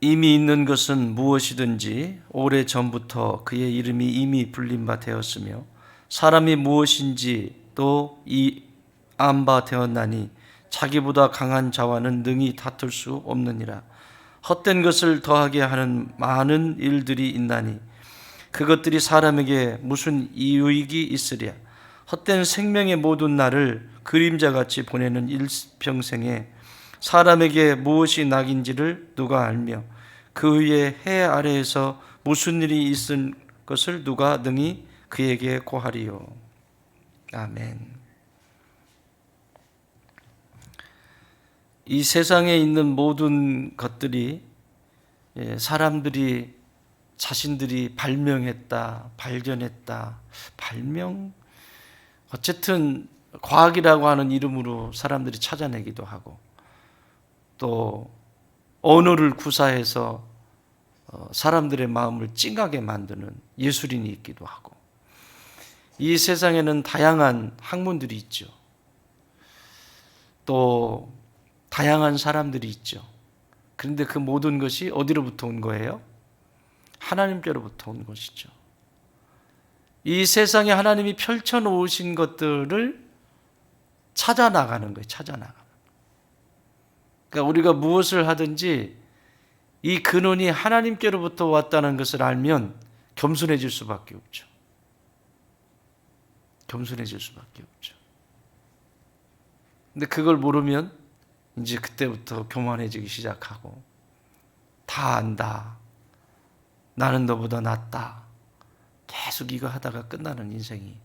이미 있는 것은 무엇이든지 오래 전부터 그의 이름이 이미 불린 바 되었으며 사람이 무엇인지 또 이 안 바 되었나니 자기보다 강한 자와는 능히 다툴 수 없느니라. 헛된 것을 더하게 하는 많은 일들이 있나니 그것들이 사람에게 무슨 유익이 있으랴. 헛된 생명의 모든 날을 그림자같이 보내는 일평생에 사람에게 무엇이 낙인지를 누가 알며 그 위에 해 아래에서 무슨 일이 있은 것을 누가 능히 그에게 고하리요. 아멘. 이 세상에 있는 모든 것들이 사람들이 자신들이 발명했다, 발견했다, 어쨌든 과학이라고 하는 이름으로 사람들이 찾아내기도 하고 또 언어를 구사해서 사람들의 마음을 찡하게 만드는 예술인이 있기도 하고 이 세상에는 다양한 학문들이 있죠. 또 다양한 사람들이 있죠. 그런데 그 모든 것이 어디로부터 온 거예요? 하나님께로부터 온 것이죠. 이 세상에 하나님이 펼쳐놓으신 것들을 찾아나가는 거예요. 찾아나가는 거예요. 그러니까 우리가 무엇을 하든지 이 근원이 하나님께로부터 왔다는 것을 알면 겸손해질 수밖에 없죠. 겸손해질 수밖에 없죠. 근데 그걸 모르면 이제 그때부터 교만해지기 시작하고 다 안다. 나는 너보다 낫다. 계속 이거 하다가 끝나는 인생이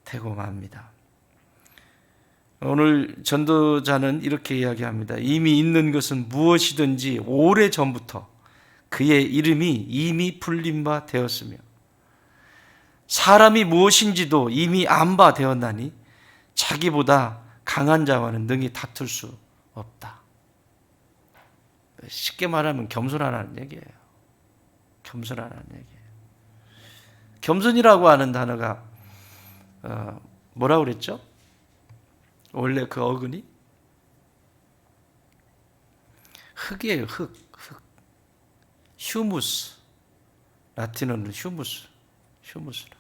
되고 맙니다. 오늘 전도자는 이렇게 이야기합니다. 이미 있는 것은 무엇이든지 오래 전부터 그의 이름이 이미 불린 바 되었으며 사람이 무엇인지도 이미 안 바 되었나니 자기보다 강한 자와는 능히 다툴 수 없다. 쉽게 말하면 겸손하라는 얘기예요. 겸손하라는 얘기예요. 겸손이라고 하는 단어가 뭐라고 그랬죠? 원래 그 어근이 흙이에요. 흙. 휴무스. 라틴어는 휴무스라.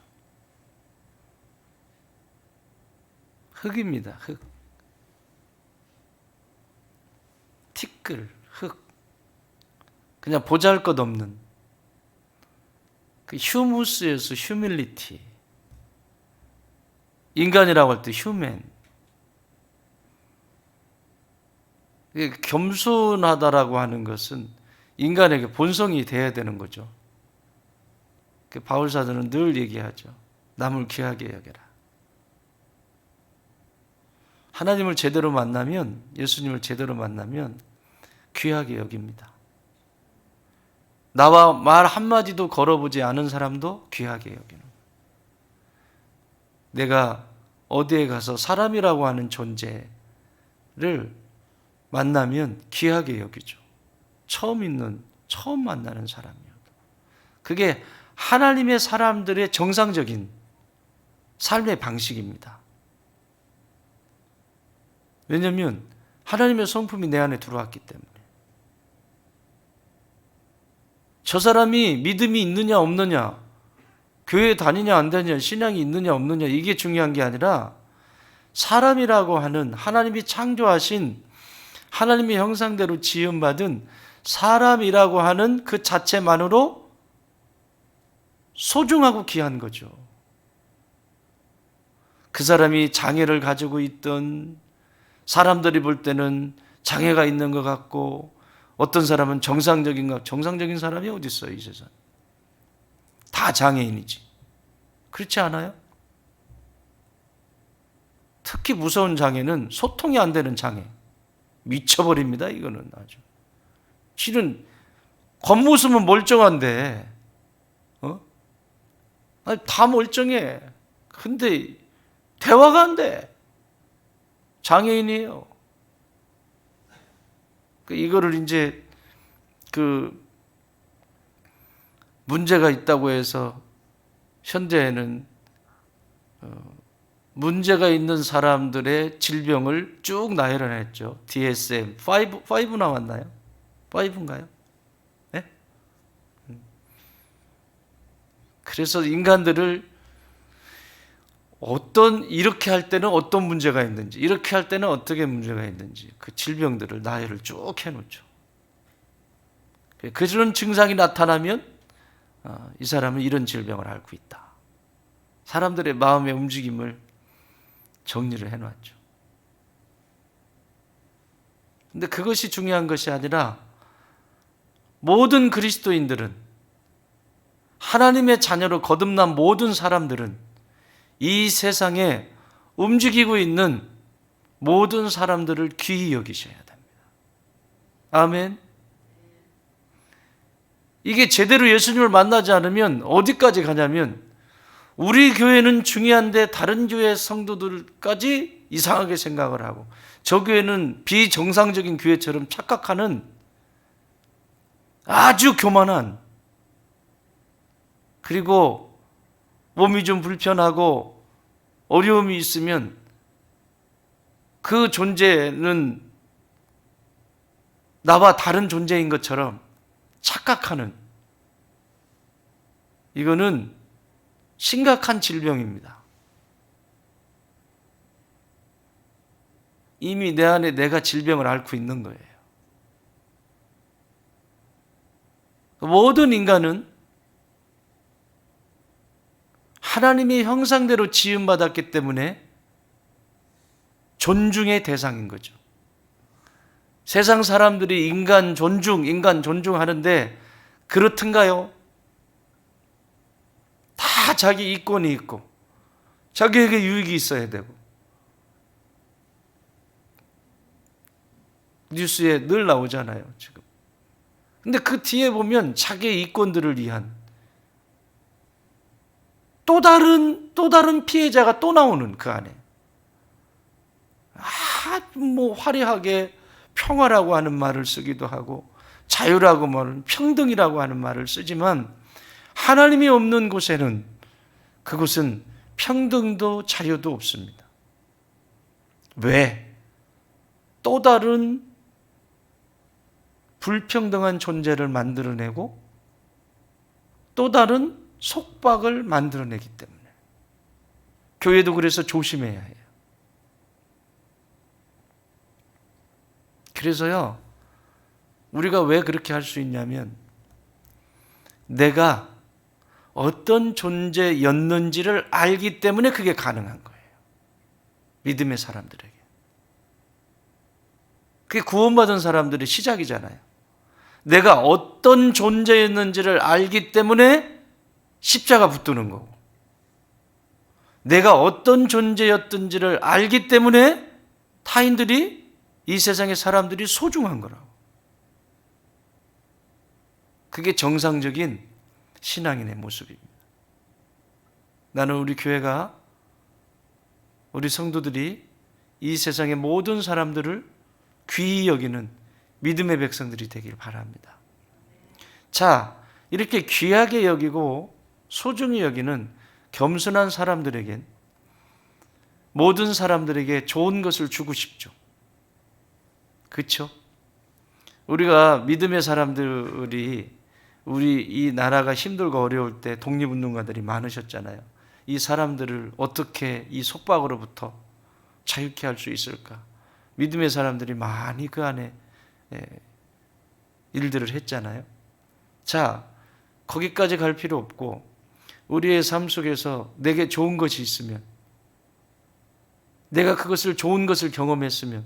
흙입니다. 흙. 티끌, 흙. 그냥 보잘것없는 그 휴무스에서 휴밀리티. 인간이라고 할 때 휴맨. 겸손하다라고 하는 것은 인간에게 본성이 돼야 되는 거죠. 바울 사도는 늘 얘기하죠. 남을 귀하게 여겨라. 하나님을 제대로 만나면, 예수님을 제대로 만나면 귀하게 여깁니다. 나와 말 한마디도 걸어보지 않은 사람도 귀하게 여기는. 내가 어디에 가서 사람이라고 하는 존재를 만나면 귀하게 여기죠. 처음 만나는 사람이어도. 그게 하나님의 사람들의 정상적인 삶의 방식입니다. 왜냐하면 하나님의 성품이 내 안에 들어왔기 때문에. 저 사람이 믿음이 있느냐 없느냐, 교회 다니냐 안 다니냐, 신앙이 있느냐 없느냐 이게 중요한 게 아니라 사람이라고 하는 하나님이 창조하신 하나님의 형상대로 지음받은 사람이라고 하는 그 자체만으로 소중하고 귀한 거죠. 그 사람이 장애를 가지고 있던 사람들이 볼 때는 장애가 있는 것 같고 어떤 사람은 정상적인 사람이 어디 있어요, 이 세상. 다 장애인이지. 그렇지 않아요? 특히 무서운 장애는 소통이 안 되는 장애. 미쳐버립니다, 이거는 아주. 실은 겉모습은 멀쩡한데, 아니, 다 멀쩡해. 근데 대화가 안 돼. 장애인이에요. 이거를 이제 문제가 있다고 해서 현대에는 문제가 있는 사람들의 질병을 쭉 나열해냈죠. DSM-5 나왔나요? 5인가요? 그래서 인간들을 이렇게 할 때는 어떤 문제가 있는지, 이렇게 할 때는 어떻게 문제가 있는지 그 질병들을 나열을 쭉 해놓죠. 그런 증상이 나타나면 이 사람은 이런 질병을 앓고 있다. 사람들의 마음의 움직임을 정리를 해놨죠. 근데 그것이 중요한 것이 아니라 모든 그리스도인들은, 하나님의 자녀로 거듭난 모든 사람들은 이 세상에 움직이고 있는 모든 사람들을 귀히 여기셔야 됩니다. 아멘. 이게 제대로 예수님을 만나지 않으면 어디까지 가냐면, 우리 교회는 중요한데 다른 교회 성도들까지 이상하게 생각을 하고, 저 교회는 비정상적인 교회처럼 착각하는 아주 교만한, 그리고 몸이 좀 불편하고 어려움이 있으면 그 존재는 나와 다른 존재인 것처럼 착각하는, 이거는 심각한 질병입니다. 이미 내 안에 내가 질병을 앓고 있는 거예요. 모든 인간은 하나님의 형상대로 지음받았기 때문에 존중의 대상인 거죠. 세상 사람들이 인간 존중하는데 그렇든가요? 다 자기 이권이 있고 자기에게 유익이 있어야 되고, 뉴스에 늘 나오잖아요, 지금. 근데 그 뒤에 보면 자기의 이권들을 위한 또 다른 피해자가 또 나오는, 그 안에 화려하게 평화라고 하는 말을 쓰기도 하고, 자유라고 말은 평등이라고 하는 말을 쓰지만, 하나님이 없는 곳에는 그곳은 평등도 자유도 없습니다. 왜? 또 다른 불평등한 존재를 만들어내고 또 다른 속박을 만들어내기 때문에. 교회도 그래서 조심해야 해요. 그래서요, 우리가 왜 그렇게 할 수 있냐면, 내가 어떤 존재였는지를 알기 때문에 그게 가능한 거예요. 믿음의 사람들에게. 그게 구원받은 사람들의 시작이잖아요. 내가 어떤 존재였는지를 알기 때문에 십자가 붙드는 거고, 내가 어떤 존재였던지를 알기 때문에 타인들이, 이 세상의 사람들이 소중한 거라고. 그게 정상적인 신앙인의 모습입니다. 나는 우리 교회가, 우리 성도들이 이 세상의 모든 사람들을 귀히 여기는 믿음의 백성들이 되길 바랍니다. 자, 이렇게 귀하게 여기고 소중히 여기는 겸손한 사람들에겐, 모든 사람들에게 좋은 것을 주고 싶죠. 그렇죠? 우리가 믿음의 사람들이, 우리 이 나라가 힘들고 어려울 때 독립운동가들이 많으셨잖아요. 이 사람들을 어떻게 이 속박으로부터 자유케 할 수 있을까? 믿음의 사람들이 많이 그 안에 일들을 했잖아요. 자, 거기까지 갈 필요 없고, 우리의 삶 속에서 내게 좋은 것이 있으면, 내가 그것을, 좋은 것을 경험했으면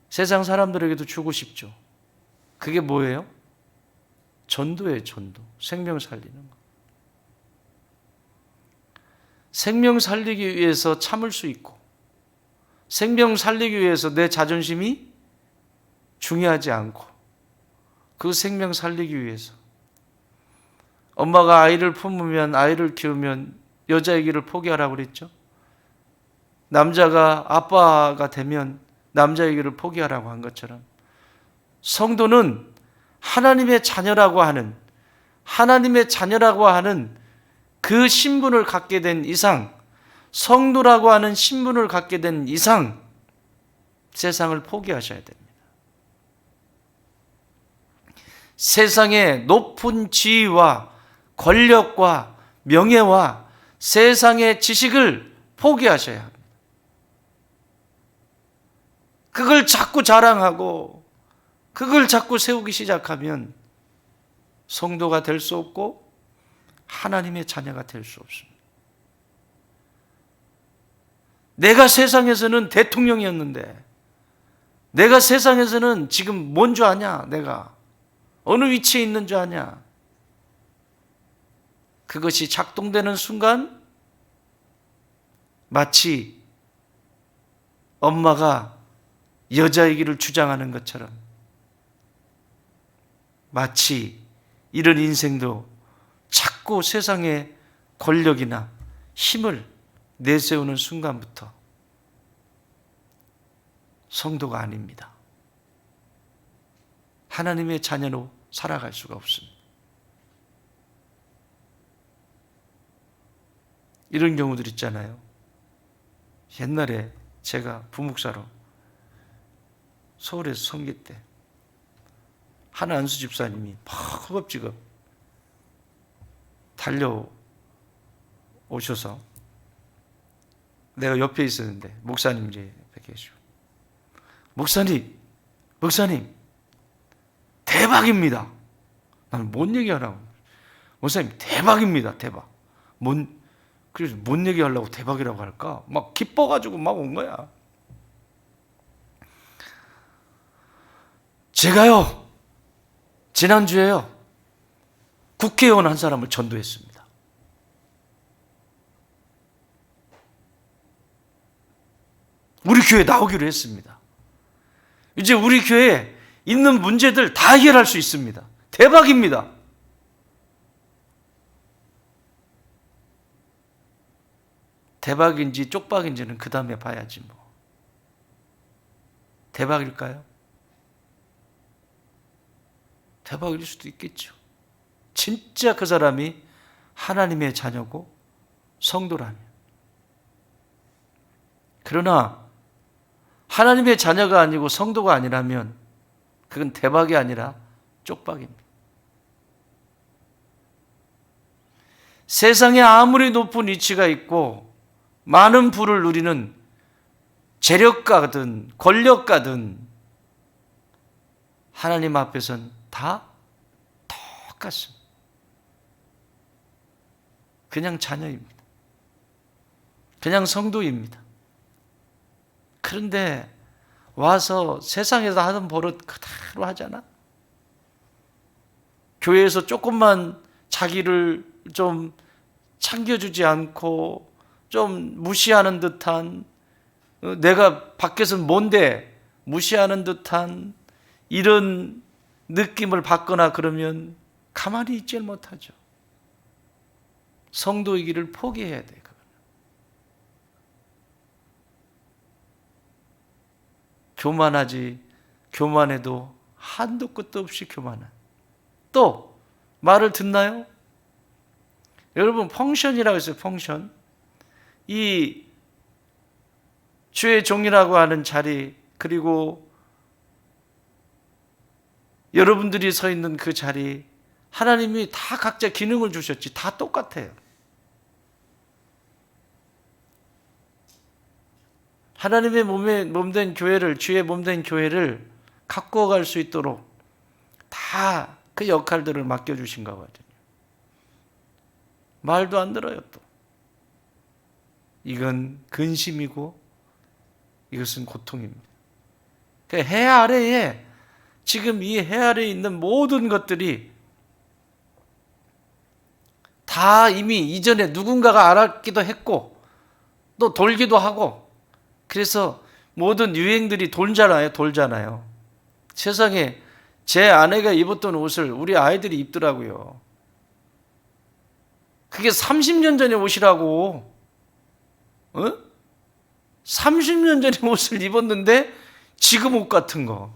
세상 사람들에게도 주고 싶죠. 그게 뭐예요? 전도예요, 전도. 생명 살리는 거. 생명 살리기 위해서 참을 수 있고, 생명 살리기 위해서 내 자존심이 중요하지 않고, 그 생명 살리기 위해서 엄마가 아이를 품으면, 아이를 키우면 여자이기를 포기하라고 그랬죠. 남자가 아빠가 되면 남자이기를 포기하라고 한 것처럼, 성도는 하나님의 자녀라고 하는 그 신분을 갖게 된 이상, 성도라고 하는 신분을 갖게 된 이상 세상을 포기하셔야 됩니다. 세상의 높은 지위와 권력과 명예와 세상의 지식을 포기하셔야 합니다. 그걸 자꾸 자랑하고 그걸 자꾸 세우기 시작하면 성도가 될 수 없고 하나님의 자녀가 될 수 없습니다. 내가 세상에서는 대통령이었는데, 내가 세상에서는 지금 뭔 줄 아냐? 내가 어느 위치에 있는 줄 아냐? 그것이 작동되는 순간 마치 엄마가 여자이기를 주장하는 것처럼, 마치 이런 인생도 자꾸 세상의 권력이나 힘을 내세우는 순간부터 성도가 아닙니다. 하나님의 자녀로 살아갈 수가 없습니다. 이런 경우들 있잖아요. 옛날에 제가 부목사로 서울에서 선교 때 한안수 집사님이 막 허겁지겁 달려오셔서 내가 옆에 있었는데 목사님이 옆에 계시고, 목사님 대박입니다. 나는 뭔 얘기하라고. 목사님 대박입니다. 대박. 그래서 뭔 얘기하려고 대박이라고 할까? 막 기뻐가지고 막 온 거야. 제가요, 지난주에요, 국회의원 한 사람을 전도했습니다. 우리 교회에 나오기로 했습니다. 이제 우리 교회에 있는 문제들 다 해결할 수 있습니다. 대박입니다. 대박인지 쪽박인지는 그 다음에 봐야지 뭐. 대박일까요? 대박일 수도 있겠죠. 진짜 그 사람이 하나님의 자녀고 성도라면. 그러나 하나님의 자녀가 아니고 성도가 아니라면 그건 대박이 아니라 쪽박입니다. 세상에 아무리 높은 위치가 있고 많은 부를 누리는 재력가든 권력가든 하나님 앞에서는 다 똑같습니다. 그냥 자녀입니다. 그냥 성도입니다. 그런데 와서 세상에서 하던 버릇 그대로 하잖아. 교회에서 조금만 자기를 좀 챙겨주지 않고 좀 무시하는 듯한, 내가 밖에서는 뭔데 무시하는 듯한 이런 느낌을 받거나 그러면 가만히 있질 못하죠. 성도이기를 포기해야 돼. 교만해도 한도 끝도 없이 교만한. 또 말을 듣나요? 여러분, 펑션이라고 했어요. 펑션. 이 주의 종이라고 하는 자리, 그리고 여러분들이 서 있는 그 자리, 하나님이 다 각자 기능을 주셨지. 다 똑같아요. 하나님의 몸된 교회를, 주의 몸된 교회를 갖고 갈 수 있도록 다 그 역할들을 맡겨주신 거거든요. 말도 안 들어요, 또. 이건 근심이고 이것은 고통입니다. 그러니까 해 아래에, 지금 이 해 아래에 있는 모든 것들이 다 이미 이전에 누군가가 알았기도 했고 또 돌기도 하고, 그래서 모든 유행들이 돌잖아요. 세상에 제 아내가 입었던 옷을 우리 아이들이 입더라고요. 그게 30년 전의 옷이라고. 30년 전의 옷을 입었는데 지금 옷 같은 거.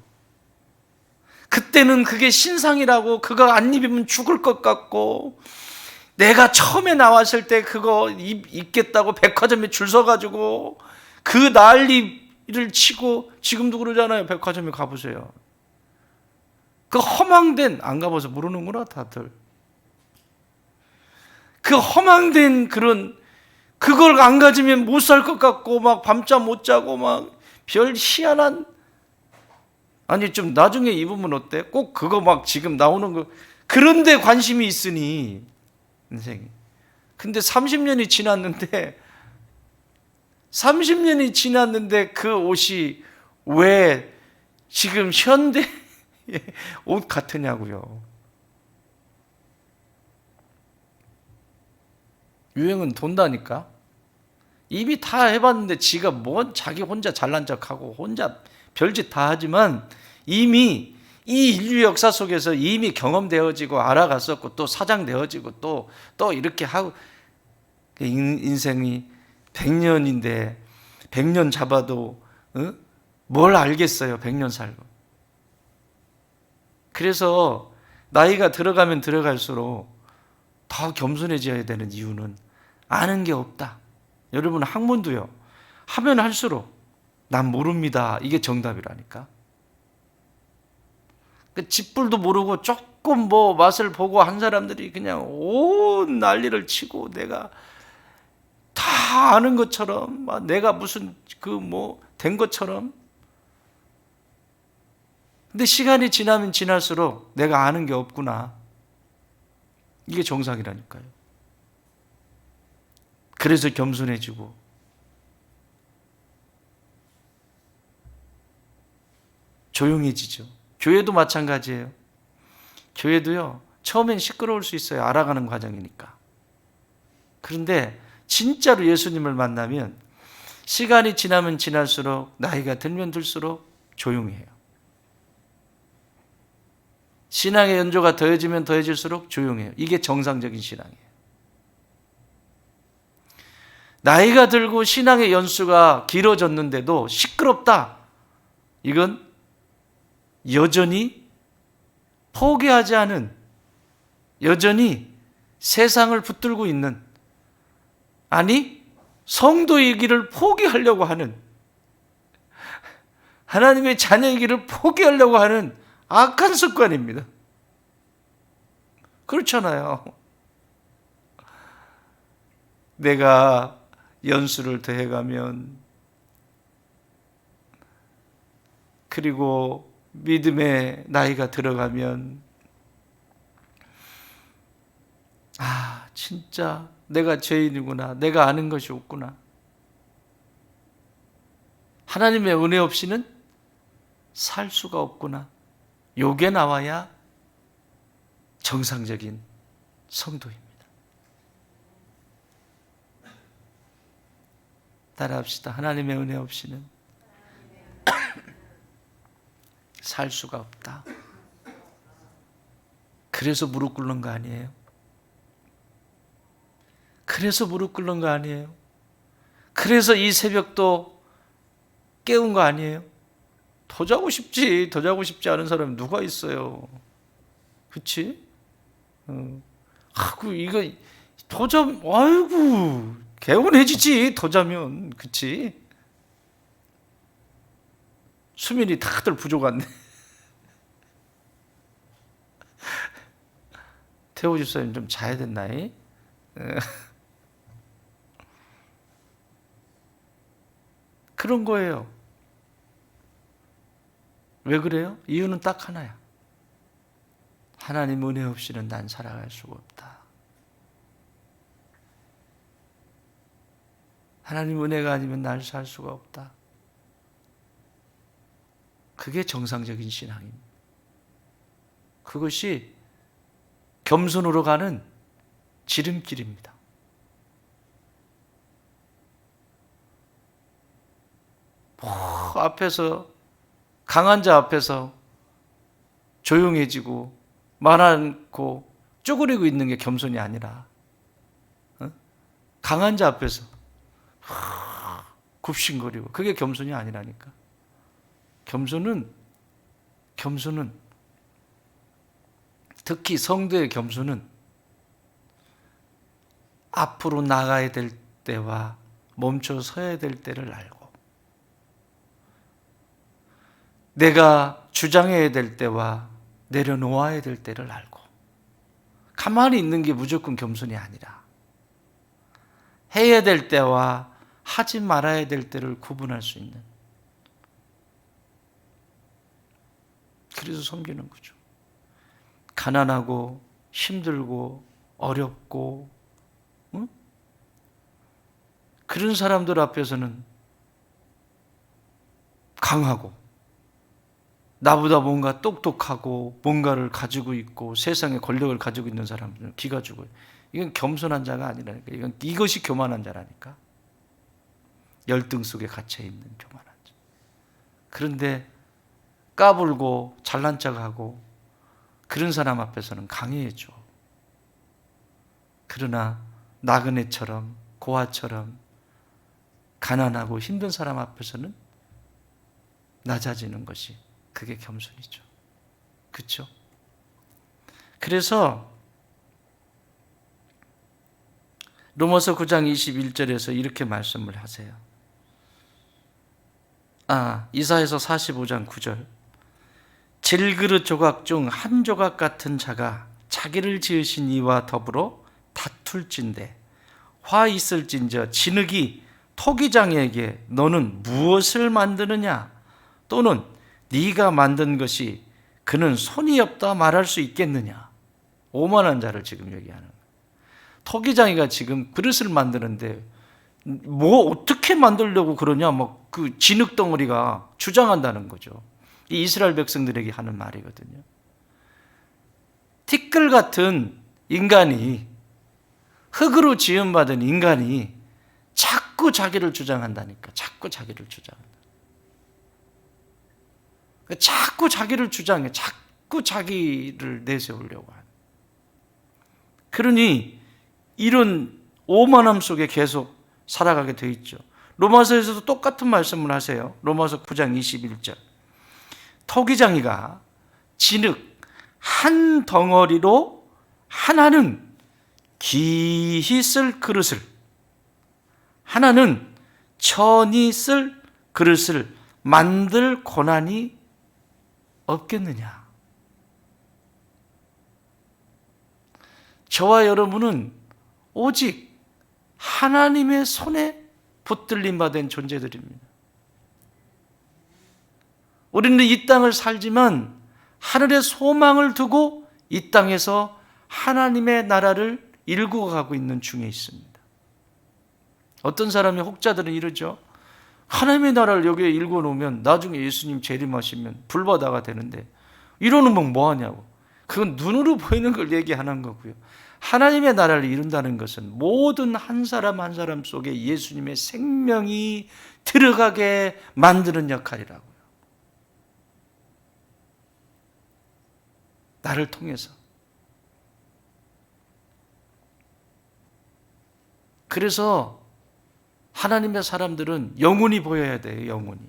그때는 그게 신상이라고, 그거 안 입으면 죽을 것 같고, 내가 처음에 나왔을 때 그거 입겠다고 백화점에 줄 서가지고 그 난리를 치고, 지금도 그러잖아요. 백화점에 가보세요. 그 허망된, 안 가봐서 모르는구나 다들. 그 허망된 그걸 안 가지면 못 살 것 같고 막 밤잠 못 자고 막 별 희한한, 아니 좀 나중에 입으면 어때? 꼭 그거 막 지금 나오는 거 그런데 관심이 있으니 인생이. 근데 30년이 지났는데 그 옷이 왜 지금 현대 옷 같으냐고요. 유행은 돈다니까. 이미 다 해봤는데 지가 뭔 자기 혼자 잘난 척하고 혼자 별짓 다 하지만 이미 이 인류 역사 속에서 이미 경험되어지고 알아갔었고 또 사장되어지고 또 이렇게 하고, 인생이 100년인데 100년 잡아도 뭘 알겠어요. 100년 살고. 그래서 나이가 들어가면 들어갈수록 더 겸손해져야 되는 이유는 아는 게 없다. 여러분 학문도요, 하면 할수록 난 모릅니다, 이게 정답이라니까. 집불도 모르고 조금 뭐 맛을 보고 한 사람들이 그냥 온 난리를 치고 내가 다 아는 것처럼, 내가 무슨 된 것처럼. 근데 시간이 지나면 지날수록 내가 아는 게 없구나, 이게 정상이라니까요. 그래서 겸손해지고, 조용해지죠. 교회도 마찬가지예요. 교회도요, 처음엔 시끄러울 수 있어요. 알아가는 과정이니까. 그런데 진짜로 예수님을 만나면 시간이 지나면 지날수록, 나이가 들면 들수록 조용해요. 신앙의 연조가 더해지면 더해질수록 조용해요. 이게 정상적인 신앙이에요. 나이가 들고 신앙의 연수가 길어졌는데도 시끄럽다, 이건 여전히 포기하지 않은, 여전히 세상을 붙들고 있는, 아니 성도의 길을 포기하려고 하는, 하나님의 자녀의 길을 포기하려고 하는 악한 습관입니다. 그렇잖아요. 내가 연수를 더해가면, 그리고 믿음의 나이가 들어가면, 진짜 내가 죄인이구나, 내가 아는 것이 없구나, 하나님의 은혜 없이는 살 수가 없구나, 요게 나와야 정상적인 성도입니다. 따라합시다. 하나님의 은혜 없이는 살 수가 없다. 그래서 무릎 꿇는 거 아니에요? 그래서 무릎 꿇는 거 아니에요? 그래서 이 새벽도 깨운 거 아니에요? 더 자고 싶지, 더 자고 싶지 않은 사람이 누가 있어요? 그치? 이거 더 자면, 아이고, 개운해지지, 더 자면. 그치? 수면이 다들 부족한데. 태호 집사님 좀 자야 됐나이? 그런 거예요. 왜 그래요? 이유는 딱 하나야. 하나님 은혜 없이는 난 살아갈 수가 없다. 하나님 은혜가 아니면 날 살 수가 없다. 그게 정상적인 신앙입니다. 그것이 겸손으로 가는 지름길입니다. 앞에서, 강한 자 앞에서 조용해지고 말 않고 쪼그리고 있는 게 겸손이 아니라, 강한 자 앞에서 굽신거리고, 그게 겸손이 아니라니까. 겸손은 특히 성도의 겸손은 앞으로 나가야 될 때와 멈춰 서야 될 때를 알고, 내가 주장해야 될 때와 내려놓아야 될 때를 알고, 가만히 있는 게 무조건 겸손이 아니라 해야 될 때와 하지 말아야 될 때를 구분할 수 있는, 그래서 섬기는 거죠. 가난하고 힘들고 어렵고 응? 그런 사람들 앞에서는 강하고, 나보다 뭔가 똑똑하고 뭔가를 가지고 있고 세상에 권력을 가지고 있는 사람들은 기가 죽어요. 이건 겸손한 자가 아니라니까. 이것이 교만한 자라니까. 열등 속에 갇혀 있는 교만한 자. 그런데 까불고 잘난 척하고 그런 사람 앞에서는 강해져. 그러나 나그네처럼 고아처럼 가난하고 힘든 사람 앞에서는 낮아지는 것이, 그게 겸손이죠. 그렇죠? 그래서 로마서 9장 21절에서 이렇게 말씀을 하세요. 이사야서 45장 9절. 질그릇 조각 중 한 조각 같은 자가 자기를 지으신 이와 더불어 다툴진대 화 있을진저 진흙이 토기장에게 너는 무엇을 만드느냐, 또는 네가 만든 것이 그는 손이 없다 말할 수 있겠느냐. 오만한 자를 지금 얘기하는 거예요. 토기장이가 지금 그릇을 만드는데 뭐 어떻게 만들려고 그러냐, 막 그 진흙 덩어리가 주장한다는 거죠. 이 이스라엘 백성들에게 하는 말이거든요. 티끌 같은 인간이, 흙으로 지음받은 인간이 자꾸 자기를 주장한다니까. 자꾸 자기를 주장한다. 자꾸 자기를 주장해. 자꾸 자기를 내세우려고 하는. 그러니 이런 오만함 속에 계속 살아가게 돼 있죠. 로마서에서도 똑같은 말씀을 하세요. 로마서 9장 21절. 토기장이가 진흙 한 덩어리로 하나는 귀히 쓸 그릇을, 하나는 천히 쓸 그릇을 만들 고난이 없겠느냐. 저와 여러분은 오직 하나님의 손에 붙들림 받은 존재들입니다. 우리는 이 땅을 살지만 하늘의 소망을 두고 이 땅에서 하나님의 나라를 일구어 가고 있는 중에 있습니다. 어떤 사람이 혹자들은 이러죠. 하나님의 나라를 여기에 일구어 놓으면 나중에 예수님 재림하시면 불바다가 되는데 이러는 뭐 하냐고. 그건 눈으로 보이는 걸 얘기하는 거고요. 하나님의 나라를 이룬다는 것은 모든 한 사람 한 사람 속에 예수님의 생명이 들어가게 만드는 역할이라고요. 나를 통해서. 그래서 하나님의 사람들은 영혼이 보여야 돼요. 영혼이.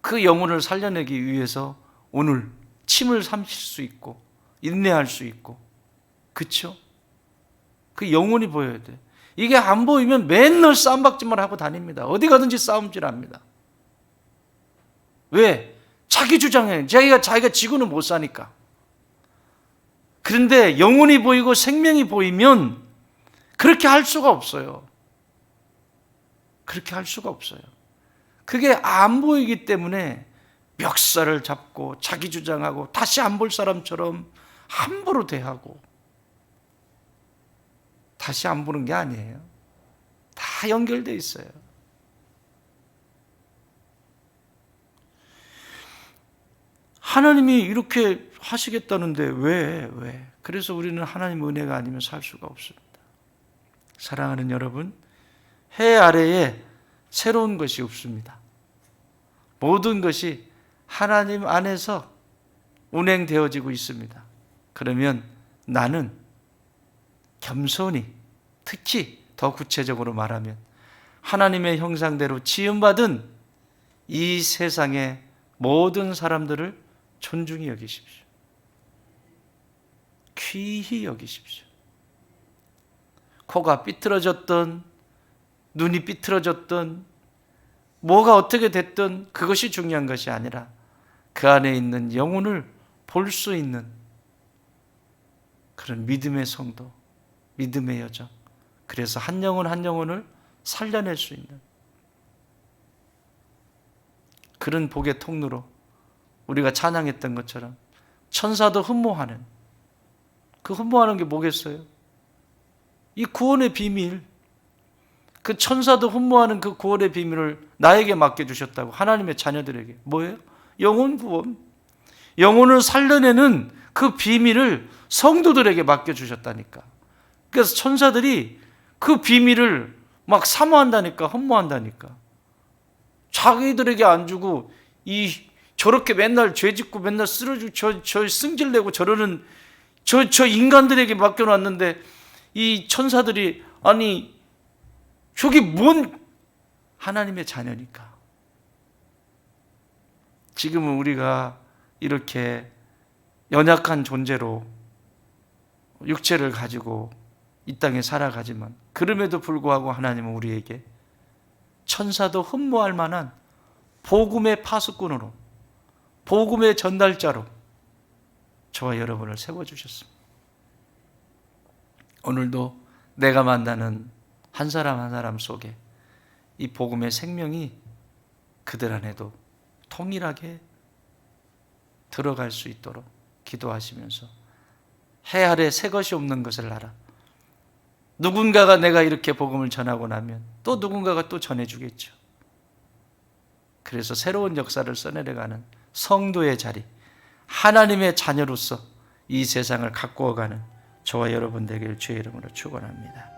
그 영혼을 살려내기 위해서 오늘 침을 삼킬 수 있고 인내할 수 있고, 그렇죠? 그 영혼이 보여야 돼. 이게 안 보이면 맨날 싸움박질만 하고 다닙니다. 어디 가든지 싸움질합니다. 왜? 자기 주장해. 자기가 지고는 못 사니까. 그런데 영혼이 보이고 생명이 보이면 그렇게 할 수가 없어요. 그렇게 할 수가 없어요. 그게 안 보이기 때문에 멱살을 잡고 자기 주장하고 다시 안 볼 사람처럼 함부로 대하고, 다시 안 보는 게 아니에요. 다 연결되어 있어요. 하나님이 이렇게 하시겠다는데 왜? 그래서 우리는 하나님 은혜가 아니면 살 수가 없습니다. 사랑하는 여러분, 해 아래에 새로운 것이 없습니다. 모든 것이 하나님 안에서 운행되어지고 있습니다. 그러면 나는 겸손히, 특히 더 구체적으로 말하면 하나님의 형상대로 지음받은 이 세상의 모든 사람들을 존중히 여기십시오. 귀히 여기십시오. 코가 삐뚤어졌던, 눈이 삐뚤어졌던, 뭐가 어떻게 됐든 그것이 중요한 것이 아니라 그 안에 있는 영혼을 볼 수 있는 그런 믿음의 성도, 믿음의 여정, 그래서 한 영혼 한 영혼을 살려낼 수 있는 그런 복의 통로로 우리가 찬양했던 것처럼 천사도 흠모하는, 그 흠모하는 게 뭐겠어요? 이 구원의 비밀, 그 천사도 흠모하는 그 구원의 비밀을 나에게 맡겨주셨다고. 하나님의 자녀들에게. 뭐예요? 영혼 구원. 영혼을 살려내는 그 비밀을 성도들에게 맡겨주셨다니까. 그래서 천사들이 그 비밀을 막 사모한다니까, 흠모한다니까. 자기들에게 안 주고 저렇게 맨날 죄짓고 맨날 쓰러지고 저 승질내고 저러는 저 인간들에게 맡겨놨는데 이 천사들이, 아니 저게 뭔, 하나님의 자녀니까. 지금은 우리가 이렇게 연약한 존재로 육체를 가지고 이 땅에 살아가지만 그럼에도 불구하고 하나님은 우리에게 천사도 흠모할 만한 복음의 파수꾼으로, 복음의 전달자로 저와 여러분을 세워주셨습니다. 오늘도 내가 만나는 한 사람 한 사람 속에 이 복음의 생명이 그들 안에도 통일하게 들어갈 수 있도록 기도하시면서 해 아래 새 것이 없는 것을 알아. 누군가가 내가 이렇게 복음을 전하고 나면 또 누군가가 또 전해주겠죠. 그래서 새로운 역사를 써내려가는 성도의 자리, 하나님의 자녀로서 이 세상을 가꾸어가는 저와 여러분 되길 주의 이름으로 축원합니다.